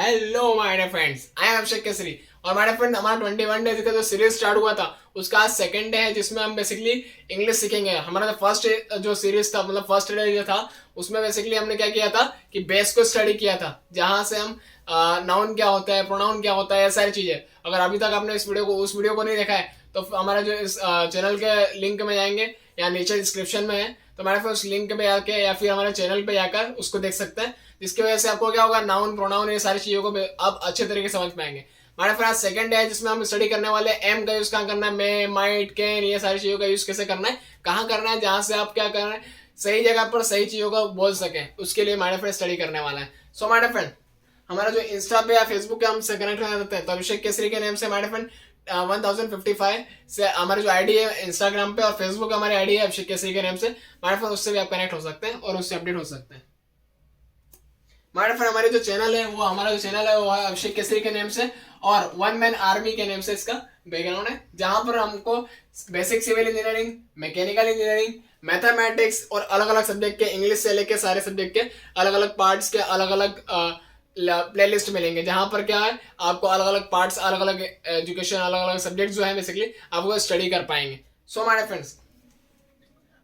Hello my dear friends, I am Abhishek Kesari. और my dear friend, हमारा 21 days का जो सीरीज स्टार्ट हुआ था उसका आज सेकंड डे है, जिसमें हम बेसिकली इंग्लिश सीखेंगे। हमारा जो फर्स्ट जो सीरीज था, मतलब फर्स्ट डे जो था, उसमें बेसिकली हमने क्या किया था कि बेस को स्टडी किया था, जहां से हम नाउन क्या होता है, प्रोनाउन क्या होता है, ये सारी चीजें। अगर अभी तक आपने उस वीडियो को नहीं देखा है तो हमारा जो इस चैनल के लिंक में जाएंगे या नीचे डिस्क्रिप्शन में है, तो हमारे पास उस लिंक पे जाके या फिर हमारे चैनल पे जाकर उसको देख सकते हैं, जिसकी वजह से आपको क्या होगा, नाउन प्रोनाउन ये सारी चीजों को आप अच्छे तरीके से समझ पाएंगे। हमारे पास सेकंड डे है जिसमें हम स्टडी करने वाले एम का यूज कहाँ करना है, मे, माइट, कैन, ये सारी चीजों का यूज कैसे करना है, कहाँ करना है, जहां से आप क्या करना है, सही जगह पर सही चीजों को बोल सके, उसके लिए हमारे फ्रेंड स्टडी करने वाला है। सो हमारे फ्रेंड, हमारा जो इंस्टा पे या फेसबुक पे हमसे कनेक्ट होना चाहते हैं तो अभिषेक केसरी के नेम से हमारे फ्रेंड 1055 से हमारी जो आईडी है इंस्टाग्राम पे, और फेसबुक हमारी आईडी है अभिषेक केसरी के नेम से। हमारे फ्रेंड उससे भी आप कनेक्ट हो सकते हैं और उससे अपडेट हो सकते हैं। हमारे फ्रेंड, हमारे जो चैनल है वो हमारा जो चैनल है वो है अभिषेक केसरी के नेम से, और वन मैन आर्मी के नेम से इसका बैकग्राउंड है, जहां पर हमको basic civil engineering, mechanical engineering, mathematics और अलग अलग सब्जेक्ट के, इंग्लिश से लेके सारे सब्जेक्ट के अलग अलग पार्ट्स के अलग अलग प्लेलिस्ट मिलेंगे, जहां पर क्या है आपको अलग अलग पार्ट्स, अलग अलग एजुकेशन, अलग अलग सब्जेक्ट जो है बेसिकली आपको स्टडी कर पाएंगे। सो हमारे फ्रेंड्स,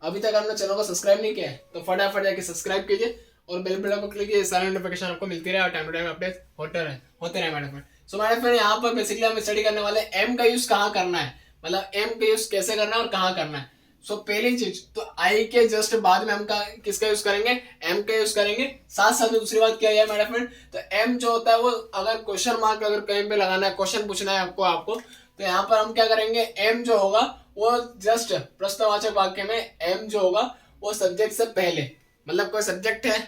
अभी तक आपने चैनल को सब्सक्राइब नहीं किया है तो फटाफट जाके सब्सक्राइब कीजिए और बेल बटन को क्लिक कीजिए, सारे नोटिफिकेशन आपको मिलती रहे और टाइम टू टाइम अपडेट होते रहे हमारे फ्रेंड। सो हमारे फ्रेंड, यहाँ पर बेसिकली हम स्टडी करने वाले एम का यूज कहाँ करना है, मतलब एम का यूज कैसे करना है और कहाँ करना है। सो पहली चीज तो आई के जस्ट बाद में हम किसका यूज करेंगे, एम का यूज करेंगे। साथ साथ में दूसरी बात क्या है मेरा फ्रेंड, तो एम जो होता है वो अगर क्वेश्चन मार्क अगर कहीं पे लगाना है, क्वेश्चन पूछना है आपको तो यहाँ पर हम क्या करेंगे, एम जो होगा वो जस्ट प्रश्नवाचक वाक्य में एम जो होगा वो सब्जेक्ट से पहले, मतलब कोई सब्जेक्ट है,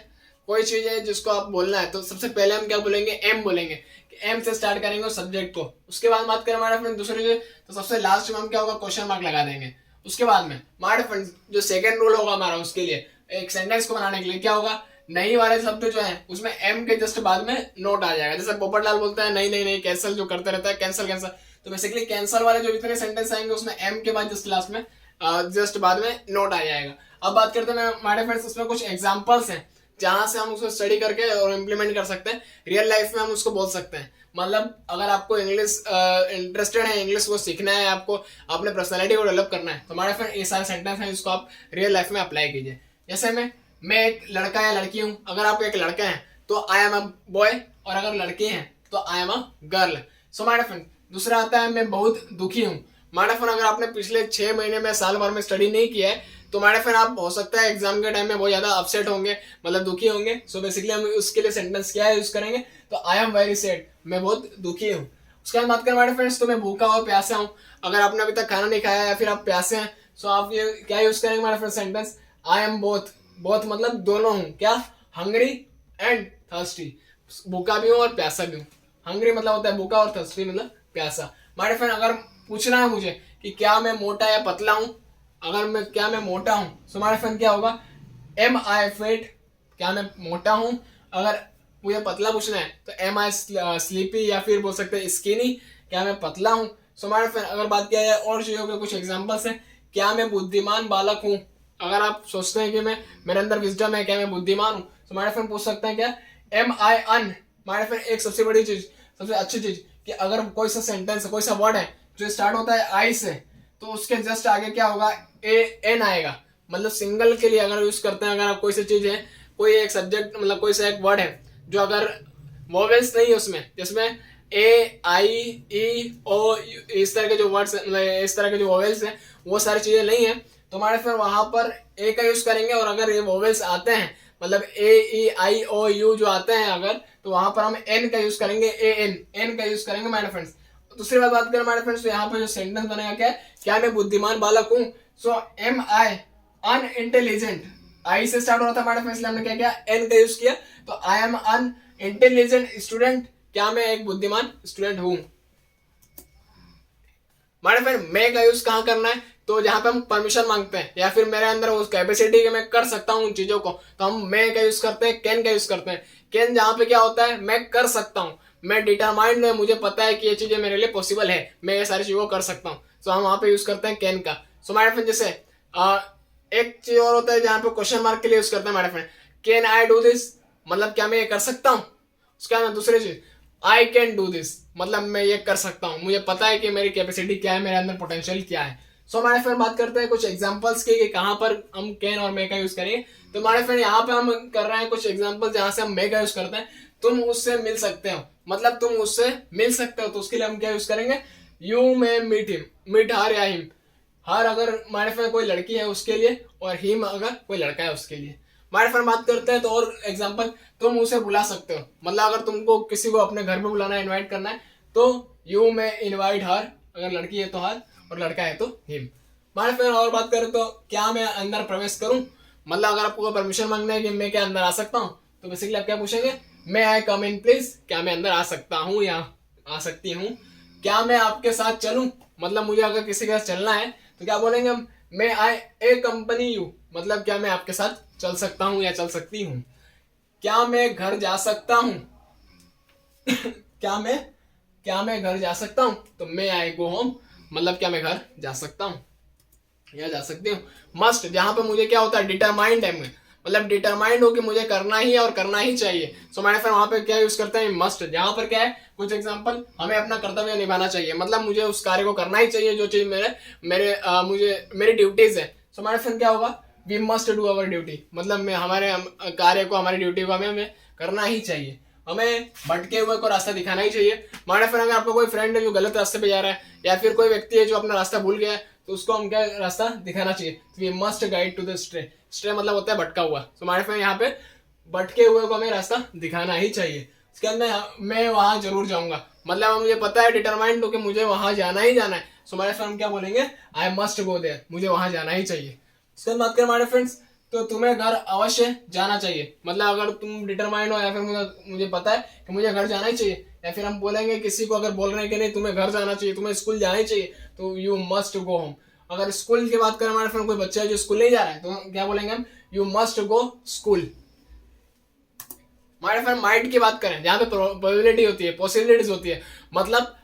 कोई चीज है जिसको आप बोलना है तो सबसे पहले हम क्या बोलेंगे, एम बोलेंगे। एम से स्टार्ट करेंगे उस सब्जेक्ट को। उसके बाद बात करें हमारे फ्रेंड दूसरे जो, तो सबसे लास्ट में हम क्या होगा, क्वेश्चन मार्क लगा देंगे। उसके बाद में हमारे फ्रेंड जो सेकंड रूल होगा हमारा, उसके लिए एक सेंटेंस को बनाने के लिए क्या होगा, नहीं वाले शब्द जो है उसमें एम के जस्ट बाद में नोट आ जाएगा। जैसे पोपटलाल बोलता है नहीं नहीं नहीं, कैंसल जो करते रहता है, कैंसल कैंसल, तो बेसिकली कैंसल वाले जो इतने सेंटेंस आएंगे उसमें एम के बाद जस्ट लास्ट में जस्ट बाद में नोट आ जाएगा। अब बात करते हैं हमारे फ्रेंड्स, उसमें कुछ एग्जांपल्स हैं जहां से हम उसको स्टडी करके और इम्प्लीमेंट कर सकते हैं, रियल लाइफ में हम उसको बोल सकते हैं। मतलब अगर आपको इंग्लिश इंटरेस्टेड है, इंग्लिश को सीखना है, आपको अपने पर्सनैलिटी को डेवलप करना है, तो हमारे फ्रेंड ये सारे सेंटेंस हैं जिसको आप रियल लाइफ में अप्लाई कीजिए। जैसे मैं एक लड़का या लड़की हूँ। अगर आप एक लड़का हैं तो आई एम अ बॉय, और अगर लड़की हैं तो I am a girl. So my friend, दूसरा आता है मैं बहुत दुखी हूँ। माय फ्रेंड, अगर आपने पिछले 6 महीने में, साल भर में स्टडी नहीं किया है तो माय फ्रेंड आप हो सकता है एग्जाम के टाइम में बहुत ज्यादा अपसेट होंगे, मतलब दुखी होंगे। सो बेसिकली हम उसके लिए सेंटेंस क्या यूज करेंगे, तो आई एम वेरी सैड, मैं बहुत दुखी हूँ। उसके बाद बात करें हमारे फ्रेंड्स, तो मैं भूखा और प्यासा हूँ। अगर आपने अभी तक खाना नहीं खाया या फिर आप प्यासे हैं, सो आप ये क्या यूज करेंगे हमारे friend, sentence I am both. Both मतलब दोनों हूँ, क्या, हंग्री एंड थर्स्टी, भूखा भी हूँ और प्यासा भी हूँ। हंग्री मतलब होता है भूखा और थर्स्टी मतलब प्यासा। हमारे फ्रेंड, अगर पूछना है मुझे कि क्या मैं मोटा या पतला हूँ, अगर मैं मोटा हूँ, तो हमारे फ्रेंड क्या होगा, एम आई फेट, क्या मैं मोटा हूँ। अगर मुझे पतला पूछना है तो एम आई स्लीपी, या फिर बोल सकते हैं स्किनी, क्या मैं पतला हूँ। सो हमारे फ्रेंड, अगर बात किया जाए और चीजों के कुछ एग्जांपल्स हैं, क्या मैं बुद्धिमान बालक हूँ। अगर आप सोचते हैं कि मेरे अंदर विजडम है, क्या मैं बुद्धिमान हूँ, तो हमारे फ्रेंड पूछ सकते हैं क्या, एम आई अन। हमारे फ्रेंड एक सबसे बड़ी चीज, सबसे अच्छी चीज, कि अगर कोई सा सेंटेंस, कोई सा वर्ड है जो स्टार्ट होता है आई से, तो उसके जस्ट आगे क्या होगा, ए एन आएगा। मतलब सिंगल के लिए अगर यूज करते हैं, अगर आप कोई सी चीज है, कोई एक सब्जेक्ट, मतलब कोई सा एक वर्ड है जो अगर वोवेल्स नहीं है उसमें, जिसमें ए आई ई ओ इस तरह के जो वर्ड्स, मतलब इस तरह के जो वोवेल्स हैं वो सारी चीजें नहीं है, तो हमारे फिर वहां पर ए का यूज करेंगे। और अगर ये वोवेल्स आते हैं, मतलब ए ई आई ओ यू जो आते हैं अगर, तो वहां पर हम एन का यूज करेंगे, ए एन, एन का यूज करेंगे हमारे फ्रेंड्स। दूसरी बात करें हमारे फ्रेंड्स, तो यहाँ पर जो सेंटेंस बनेगा क्या मैं बुद्धिमान बालक हूँ। सो एम आई अन इंटेलिजेंट, आई से स्टार्ट हो रहा था हमारे फ्रेंड्स, हमने क्या किया, एन का यूज किया, तो I am an intelligent student, क्या मैं एक बुद्धिमान स्टूडेंट हूँ। हमारे फ्रेंड, मैं का यूज कहाँ करना है, तो जहां पे हम परमिशन मांगते हैं या फिर मेरे अंदर उस कैपेसिटी के मैं कर सकता हूँ उन चीजों को, तो हम मैं का यूज करते हैं, कैन का यूज करते हैं। कैन जहां पे क्या होता है, मैं कर सकता हूँ, मैं डिटरमाइंड है, मुझे पता है कि ये चीजें मेरे लिए पॉसिबल है, मैं ये सारी चीजों को कर सकता हूँ, तो हम वहां पे यूज करते हैं कैन का। सो हमारे फ्रेंड, जैसे एक चीज और होता है जहां पे क्वेश्चन मार्क के लिए यूज करते हैं हमारे friend, can I do this, मतलब क्या मैं ये कर सकता हूँ। उसके बाद दूसरी चीज, आई कैन डू दिस, मतलब मैं ये कर सकता हूँ, मुझे पता है कि मेरी कैपेसिटी क्या है, मेरे अंदर पोटेंशियल क्या है। सो हमारे फ्रेंड बात करते हैं कुछ एग्जांपल्स की कि कहाँ पर हम कैन और मे का यूज करेंगे। तो हमारे फ्रेंड यहाँ पे हम कर रहे हैं कुछ एग्जांपल जहाँ से हम मे का यूज करते हैं। तुम उससे मिल सकते हो, मतलब तुम उससे मिल सकते हो, तो उसके लिए हम क्या यूज करेंगे, you may meet him, meet her या हिम, हर अगर हमारे फ्रेंड कोई लड़की है उसके लिए, और हिम अगर कोई लड़का है उसके लिए। हमारे फ्रेंड बात करते हैं तो और एग्जांपल, तुम उसे बुला सकते हो, मतलब अगर तुमको किसी को अपने घर पे बुलाना है, इनवाइट करना है, तो यू मे इनवाइट हर, अगर लड़की है तो हर और लड़का है तो हिम। हमारे फ्रेंड और बात करें तो क्या मैं अंदर प्रवेश करूं, मतलब अगर आपको परमिशन मांगना है कि मैं क्या अंदर आ सकता हूं, तो बेसिकली आप क्या पूछेंगे, मे आई कम इन प्लीज, क्या मैं अंदर आ सकता हूं या आ सकती हूँ। क्या मैं आपके साथ चलूं, मतलब मुझे अगर किसी के साथ चलना है तो क्या बोलेंगे हम, मे आई ए कंपनी यू, मतलब क्या मैं आपके साथ चल सकता हूं या चल सकती हूँ। क्या मैं घर जा सकता हूं क्या मैं घर जा सकता हूं, तो मे आई गो होम, मतलब क्या मैं घर जा सकता हूं या जा सकती हूँ। मस्ट, जहां पे मुझे क्या होता है, डिटरमाइंड है मैं, मतलब डिटरमाइंड हो कि मुझे करना ही है और करना ही चाहिए। सो मैंने फिर वहां पे क्या यूज करते हैं, मस्ट, जहां पर क्या है, कुछ एग्जांपल, हमें अपना कर्तव्य निभाना चाहिए, मतलब मुझे उस कार्य को करना ही चाहिए जो चीज मेरे मेरे मुझे मेरी ड्यूटीज है। सो मैंने फिर क्या होगा, we must do our duty, मतलब मैं हमारे कार्य को, हमारी ड्यूटी को हमें करना ही चाहिए, हमें भटके हुए को रास्ता दिखाना ही चाहिए। हमारे फिर अगर आपको कोई फ्रेंड है जो गलत रास्ते पे जा रहा है, या फिर कोई व्यक्ति है जो अपना रास्ता भूल गया है, तो उसको हम क्या रास्ता दिखाना चाहिए, तो we must guide to the stray, stray मतलब होता है भटका हुआ। तो हमारे फ्रेंड यहाँ पे भटके हुए को हमें रास्ता दिखाना ही चाहिए। इसके अंदर मैं वहां जरूर जाऊंगा, मतलब मुझे पता है, डिटरमाइंड हो कि मुझे वहां जाना ही जाना है। सो हमारे फ्रेंड क्या बोलेंगे, आई मस्ट गो देयर, मुझे वहां जाना ही चाहिए। इसके बाद बात करें हमारे फ्रेंड्स, तो तुम्हें घर अवश्य जाना चाहिए, मतलब अगर तुम डिटरमाइंड हो या फिर मुझे पता है कि मुझे घर जाना ही चाहिए, या फिर हम बोलेंगे किसी को अगर बोल रहे हैं कि नहीं तुम्हें घर जाना चाहिए, तुम्हें स्कूल जाना ही चाहिए, तो यू मस्ट गो होम। अगर स्कूल की बात करें, हमारे फ्रेंड कोई बच्चा है जो स्कूल नहीं जा रहा है, तो क्या बोलेंगे हम, यू मस्ट गो स्कूल। हमारे फ्रेंड माइट की बात करें, जहाँ पे प्रोबेबिलिटी होती है, पॉसिबिलिटीज होती है, मतलब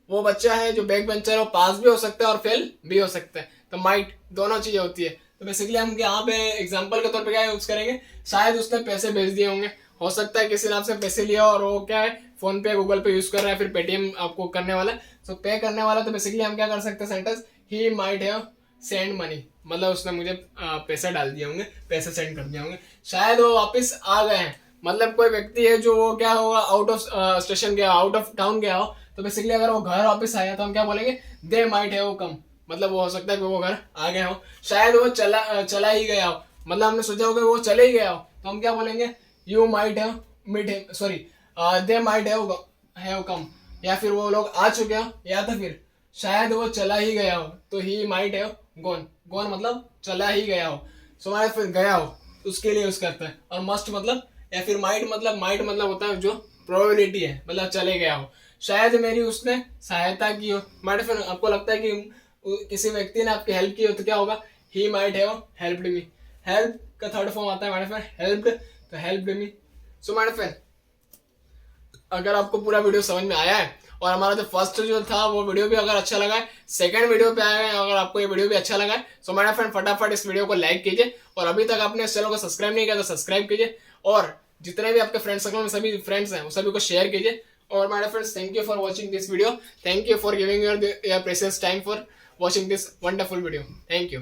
वो बच्चा है जो बैक बेंचर है, वो पास भी हो सकता है और फेल भी हो सकता है, तो माइट दोनों चीजें होती है। तो बेसिकली हम यहाँ पे एग्जांपल के तौर पे क्या यूज करेंगे, शायद उसने पैसे भेज दिए होंगे, हो सकता है किसी ने आपसे पैसे लिया और वो क्या है, फोन पे गूगल पे यूज कर रहा है, फिर पेटीएम आपको करने वाला है, सो पे करने वाला। तो बेसिकली हम क्या कर सकते हैं sentence, he might have send money, मतलब उसने मुझे पैसे डाल दिए होंगे, पैसे सेंड कर दिए होंगे, शायद वो वापस आ गए हैं, मतलब कोई व्यक्ति है जो वो क्या होगा, आउट ऑफ स्टेशन गया, आउट ऑफ टाउन गया हो, तो बेसिकली अगर वो घर वापस आया तो हम क्या बोलेंगे, दे माइट हैव कम, मतलब वो हो सकता है कि वो घर आ गया हो, शायद वो चला ही गया हो, मतलब हमने सोचा होगा वो चले ही गया हो, तो हम क्या बोलेंगे, you might have meet him, sorry they might have come, या फिर वो लोग आ चुके हो, या तो फिर शायद वो चला ही गया हो, तो he might have gone, gone मतलब चला ही गया हो, सो हमारे फिर गया हो उसके लिए यूज करते हैं। और मस्ट मतलब, या फिर माइट मतलब होता है जो प्रोबेबिलिटी है, मतलब चले गया हो, शायद मेरी उसने सहायता की हो, हमारे फिर आपको लगता है कि किसी व्यक्ति ने आपकी हेल्प की हो, तो क्या होगा, he might have helped me, help का थर्ड फॉर्म आता है हमारे फ्रेंड हेल्प्ड, तो हेल्प्ड मी। सो हमारे फ्रेंड अगर आपको पूरा वीडियो समझ में आया है, और हमारा जो फर्स्ट जो था वो वीडियो भी अगर अच्छा लगा है, सेकंड वीडियो पे आया है अगर आपको ये वीडियो भी अच्छा लगा है, सो मेरा फ्रेंड फटाफट इस वीडियो को लाइक कीजिए, और अभी तक आपने इस चैनल को सब्सक्राइब नहीं किया तो सब्सक्राइब कीजिए, और जितने भी आपके फ्रेंड सर्कल में सभी फ्रेंड्स हैं वो सभी को शेयर कीजिए। और my friends, thank you for watching this video, thank you for giving your precious time for watching this wonderful video, thank you.